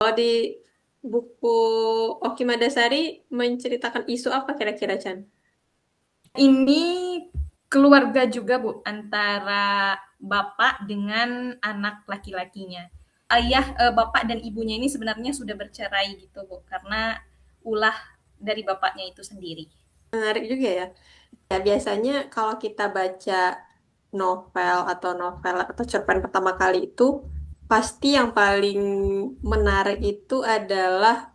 Kalau di buku Oki Madasari menceritakan isu apa kira-kira, Chan? Ini keluarga juga, Bu, antara bapak dengan anak laki-lakinya. Bapak dan ibunya ini sebenarnya sudah bercerai gitu, Bu, karena ulah dari bapaknya itu sendiri. Menarik juga ya. Ya, biasanya kalau kita baca novel atau cerpen pertama kali itu, pasti yang paling menarik itu adalah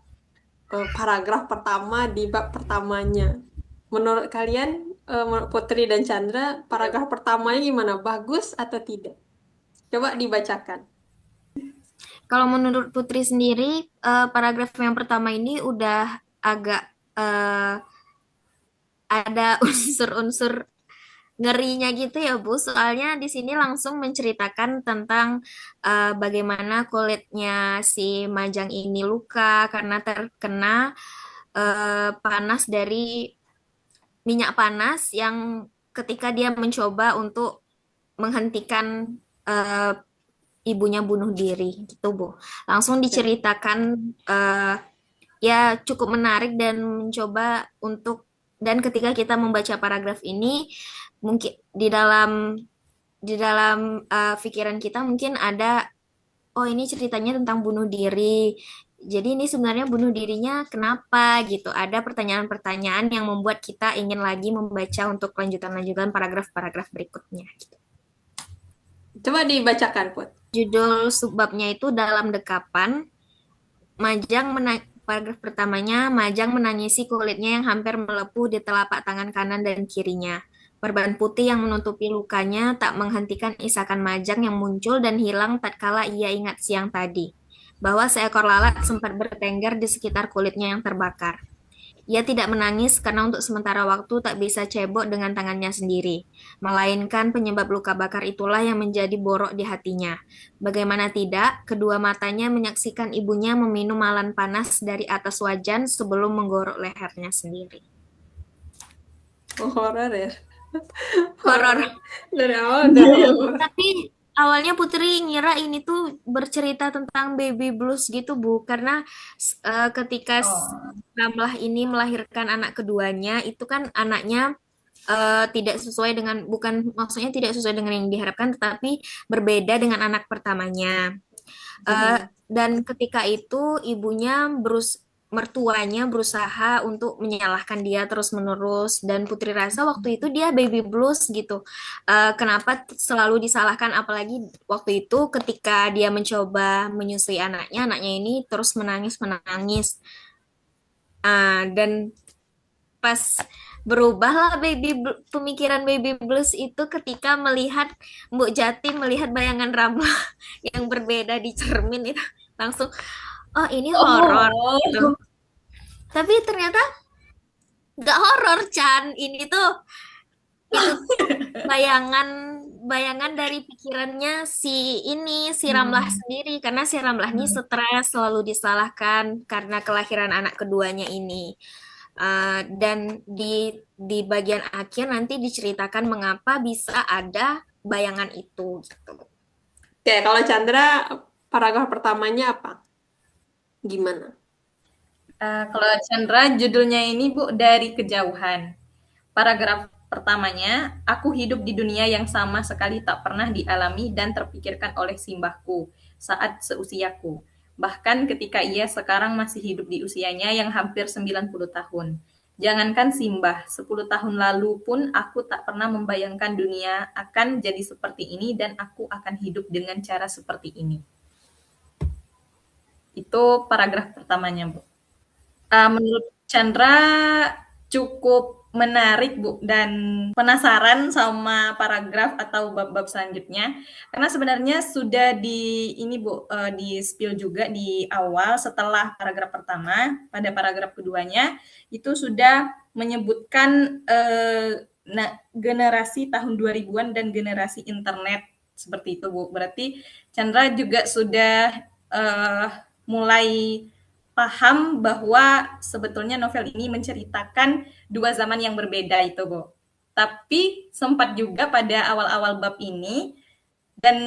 paragraf pertama di bab pertamanya. Menurut kalian, menurut Putri dan Chandra, paragraf pertamanya gimana? Bagus atau tidak? Coba dibacakan. Kalau menurut Putri sendiri, paragraf yang pertama ini udah agak eh, ada unsur-unsur ngerinya gitu ya Bu. Soalnya di sini langsung menceritakan tentang bagaimana kulitnya si Majang ini luka karena terkena panas dari minyak panas yang ketika dia mencoba untuk menghentikan eh, ibunya bunuh diri gitu Bu. Langsung Ya. diceritakan eh, ya cukup menarik dan mencoba untuk dan ketika kita membaca paragraf ini mungkin di dalam pikiran kita mungkin ada oh ini ceritanya tentang bunuh diri. Jadi ini sebenarnya bunuh dirinya kenapa gitu. Ada pertanyaan-pertanyaan yang membuat kita ingin lagi membaca untuk lanjutan-lanjutan paragraf-paragraf berikutnya. Gitu. Coba dibacakan, Put. Judul subbabnya itu dalam dekapan. Paragraf pertamanya, Majang menangisi kulitnya yang hampir melepuh di telapak tangan kanan dan kirinya. Perban putih yang menutupi lukanya tak menghentikan isakan Majang yang muncul dan hilang tatkala ia ingat siang tadi, bahwa seekor lalat sempat bertengger di sekitar kulitnya yang terbakar. Ia tidak menangis karena untuk sementara waktu tak bisa cebok dengan tangannya sendiri, melainkan penyebab luka bakar itulah yang menjadi borok di hatinya. Bagaimana tidak, kedua matanya menyaksikan ibunya meminum malan panas dari atas wajan sebelum menggorok lehernya sendiri. Oh, horor ya. Horor. Horor. Dari awal udah horor. Tapi awalnya Putri ngira ini tuh bercerita tentang baby blues gitu Bu, karena ketika Oh, Ramlah ini melahirkan anak keduanya, itu kan anaknya tidak sesuai dengan bukan maksudnya tidak sesuai dengan yang diharapkan, tetapi berbeda dengan anak pertamanya. Mm-mm. Dan ketika itu mertuanya berusaha untuk menyalahkan dia terus-menerus dan Putri rasa waktu itu dia baby blues gitu. Kenapa selalu disalahkan apalagi waktu itu ketika dia mencoba menyusui anaknya, anaknya ini terus menangis-menangis. Dan pas berubahlah pemikiran baby blues itu ketika melihat Mbok Jati melihat bayangan Rama yang berbeda di cermin itu langsung oh ini horor gitu. oh, Tapi ternyata nggak horor Chan. Ini tuh itu bayangan bayangan dari pikirannya si Ramlah hmm. sendiri karena si Ramlah ini stres selalu disalahkan karena kelahiran anak keduanya ini. Dan di bagian akhir nanti diceritakan mengapa bisa ada bayangan itu gitu. Oke, kalau Chandra, paragraf pertamanya apa? Gimana? Kalau Chandra judulnya ini Bu dari kejauhan. Paragraf pertamanya, aku hidup di dunia yang sama sekali tak pernah dialami dan terpikirkan oleh simbahku saat seusiaku. Bahkan ketika ia sekarang masih hidup di usianya yang hampir 90 tahun. Jangankan simbah, 10 tahun lalu pun aku tak pernah membayangkan dunia akan jadi seperti ini dan aku akan hidup dengan cara seperti ini. Itu paragraf pertamanya, Bu. Menurut Chandra cukup menarik Bu dan penasaran sama paragraf atau bab-bab selanjutnya karena sebenarnya sudah di ini Bu di spill juga di awal setelah paragraf pertama pada paragraf keduanya itu sudah menyebutkan generasi tahun 2000-an dan generasi internet seperti itu Bu. Berarti Chandra juga sudah mulai paham bahwa sebetulnya novel ini menceritakan dua zaman yang berbeda itu, Bu. Tapi sempat juga pada awal-awal bab ini Dan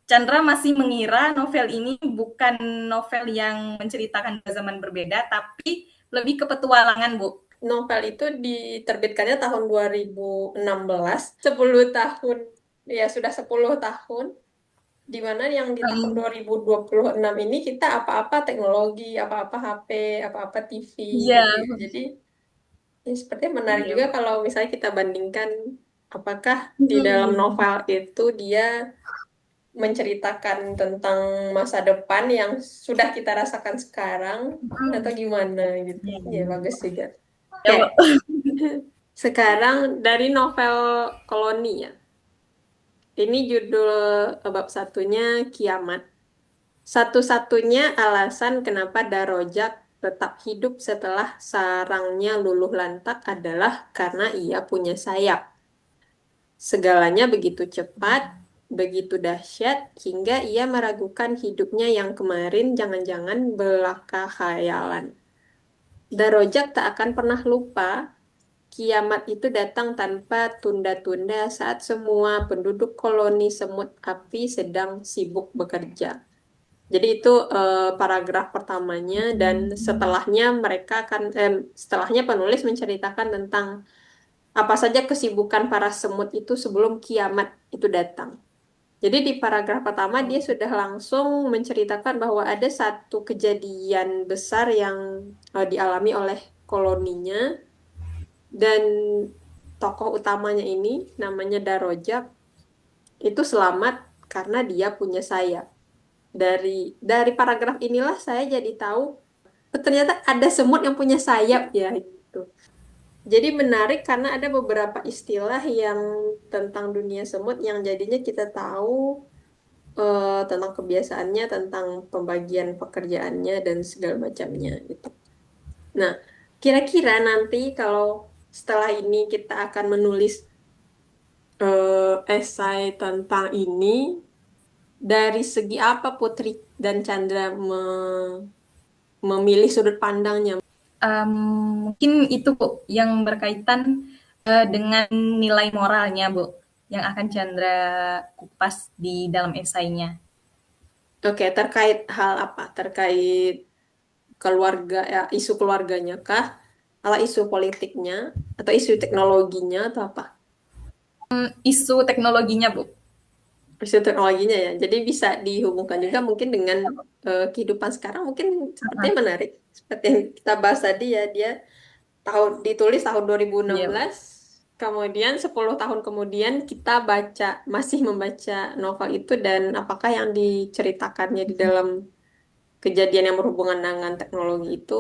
Chandra masih mengira novel ini bukan novel yang menceritakan zaman berbeda, tapi lebih ke petualangan, Bu. Novel itu diterbitkannya tahun 2016, 10 tahun, ya sudah 10 tahun, di mana yang di tahun 2026 ini kita apa-apa teknologi, apa-apa HP, apa-apa TV Iya, gitu ya. Jadi ya, sepertinya menarik iya, juga Bu. kalau misalnya kita bandingkan apakah di dalam novel itu dia menceritakan tentang masa depan yang sudah kita rasakan sekarang atau gimana gitu. Iya, Ya bagus juga. ya, Oke, Bu. sekarang dari novel Koloni ya. Ini judul bab satunya Kiamat. Satu-satunya alasan kenapa Darojak tetap hidup setelah sarangnya luluh lantak adalah karena ia punya sayap. Segalanya begitu cepat, begitu dahsyat, hingga ia meragukan hidupnya yang kemarin jangan-jangan belaka khayalan. Darojak tak akan pernah lupa kiamat itu datang tanpa tunda-tunda saat semua penduduk koloni semut api sedang sibuk bekerja. Jadi itu paragraf pertamanya dan setelahnya mereka akan setelahnya penulis menceritakan tentang apa saja kesibukan para semut itu sebelum kiamat itu datang. Jadi di paragraf pertama dia sudah langsung menceritakan bahwa ada satu kejadian besar yang dialami oleh koloninya dan tokoh utamanya ini namanya Darojak itu selamat karena dia punya sayap. Dari paragraf inilah saya jadi tahu ternyata ada semut yang punya sayap ya gitu. Jadi menarik karena ada beberapa istilah yang tentang dunia semut yang jadinya kita tahu tentang kebiasaannya, tentang pembagian pekerjaannya dan segala macamnya gitu. Nah, kira-kira nanti kalau setelah ini kita akan menulis esai tentang ini, dari segi apa Putri dan Chandra memilih sudut pandangnya? Mungkin itu, Bu, yang berkaitan dengan nilai moralnya, Bu, yang akan Chandra kupas di dalam esainya. Oke, terkait hal apa? Terkait keluarga, ya, isu keluarganya kah? Atau isu politiknya? Atau isu teknologinya? Atau apa? Isu teknologinya, Bu. Isu teknologinya ya. Jadi bisa dihubungkan juga mungkin dengan kehidupan sekarang. Mungkin sepertinya menarik. Seperti yang kita bahas tadi ya, dia ditulis tahun Iya, Bu. 2016. Kemudian 10 tahun kemudian kita masih membaca novel itu dan apakah yang diceritakannya di dalam kejadian yang berhubungan dengan teknologi itu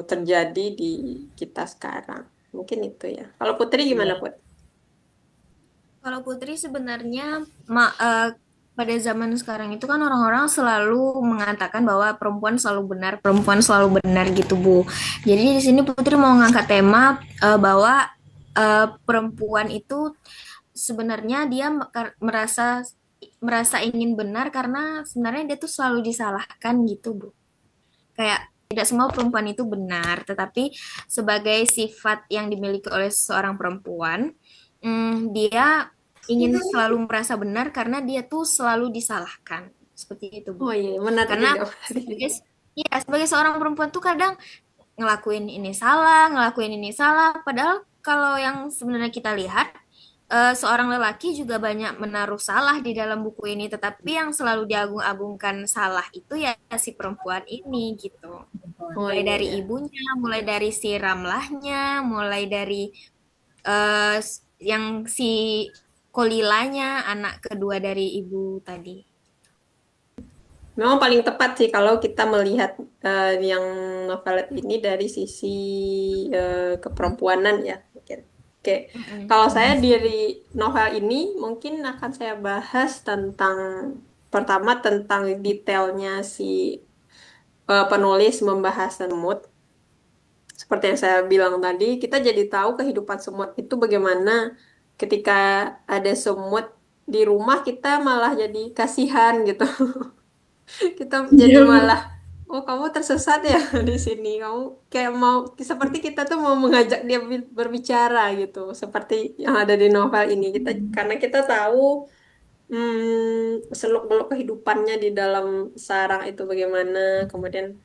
terjadi di kita sekarang. Mungkin itu ya. Kalau Putri gimana, Iya. Put? Kalau Putri sebenarnya pada zaman sekarang itu kan orang-orang selalu mengatakan bahwa perempuan selalu benar gitu, Bu. Jadi di sini Putri mau ngangkat tema bahwa perempuan itu sebenarnya dia merasa merasa ingin benar karena sebenarnya dia tuh selalu disalahkan gitu, Bu. Kayak tidak semua perempuan itu benar, tetapi sebagai sifat yang dimiliki oleh seorang perempuan, dia ingin selalu merasa benar karena dia tuh selalu disalahkan. Seperti itu, Bu. Oh iya, menarik Karena juga. Menarik juga. sebagai seorang perempuan tuh kadang ngelakuin ini salah, padahal kalau yang sebenarnya kita lihat seorang lelaki juga banyak menaruh salah di dalam buku ini, tetapi yang selalu diagung-agungkan salah itu ya si perempuan ini gitu. Oh Mulai iya dari ya. ibunya, mulai dari si Ramlahnya, mulai dari eh, yang si Kolilanya, anak kedua dari ibu tadi. Memang paling tepat sih kalau kita melihat yang novel ini dari sisi keperempuanan ya. Mungkin. Oke, Mm-mm. kalau saya dari novel ini mungkin akan saya bahas tentang pertama tentang detailnya si penulis membahas semut. Seperti yang saya bilang tadi, kita jadi tahu kehidupan semut itu bagaimana ketika ada semut di rumah kita malah jadi kasihan gitu. Kita jadi Iya, malah, Bu. oh kamu tersesat ya di sini. Kamu kayak mau, seperti kita tuh mau mengajak dia berbicara gitu. Seperti yang ada di novel ini. Karena kita tahu seluk-beluk kehidupannya di dalam sarang itu bagaimana. Kemudian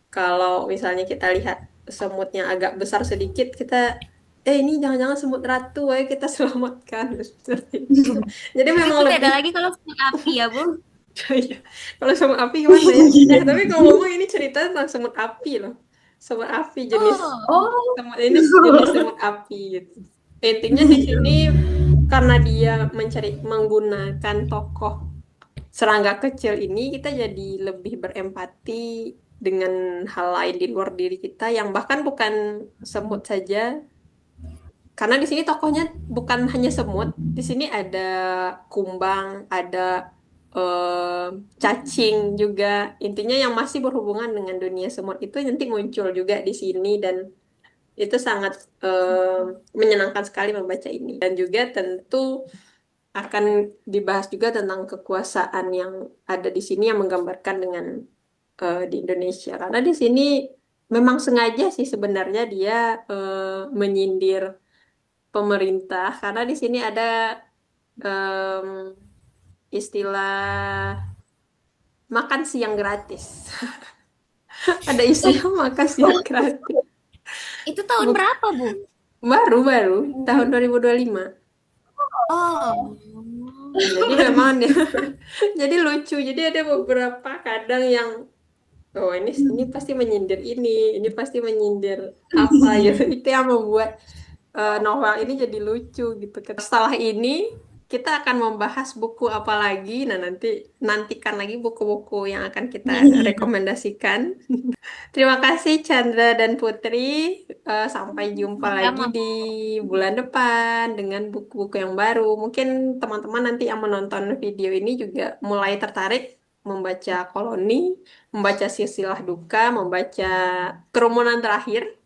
kalau misalnya kita lihat semutnya agak besar sedikit, kita ini jangan-jangan semut ratu, ayo kita selamatkan seperti itu. Jadi Tapi memang beda lebih lagi kalau semut api ya, Bu. iya. Kalau semut api gimana ya? Tapi ngomong ini cerita tentang semut api loh. Semut api jenis Oh, Oh, semut ini jenis semut api gitu. Intinya di sini karena dia menggunakan tokoh serangga kecil ini, kita jadi lebih berempati dengan hal lain di luar diri kita yang bahkan bukan semut saja. Karena di sini tokohnya bukan hanya semut, di sini ada kumbang, ada eh, cacing juga. Intinya yang masih berhubungan dengan dunia semut itu nanti muncul juga di sini dan itu sangat menyenangkan sekali membaca ini. Dan juga tentu akan dibahas juga tentang kekuasaan yang ada di sini yang menggambarkan dengan di Indonesia. Karena di sini memang sengaja sih sebenarnya dia menyindir pemerintah karena di sini ada em, istilah makan siang gratis. Ada istilah makan siang gratis. itu tahun Buk- berapa, Bu? baru tahun 2025. Oh. Jadi memang dia jadi lucu. Jadi ada beberapa kadang yang oh ini pasti menyindir ini pasti menyindir apa gitu. Itu yang membuat novel ini jadi lucu gitu. Setelah ini kita akan membahas buku apa lagi. Nah, nantikan lagi buku-buku yang akan kita rekomendasikan. Terima kasih Chandra dan Putri. Sampai jumpa lagi Sama, di bulan depan dengan buku-buku yang baru. Mungkin teman-teman nanti yang menonton video ini juga mulai tertarik membaca Koloni, membaca Silsilah Duka, membaca Kerumunan Terakhir.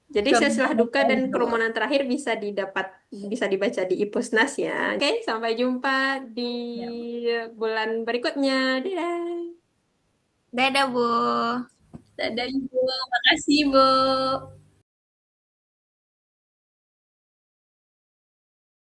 Jadi silsilah duka dan kerumunan terakhir bisa dibaca di Ipusnas ya. Oke, sampai jumpa di ya. bulan berikutnya. Dadah. dadah, Bu. Dadah Ibu, makasih Bu.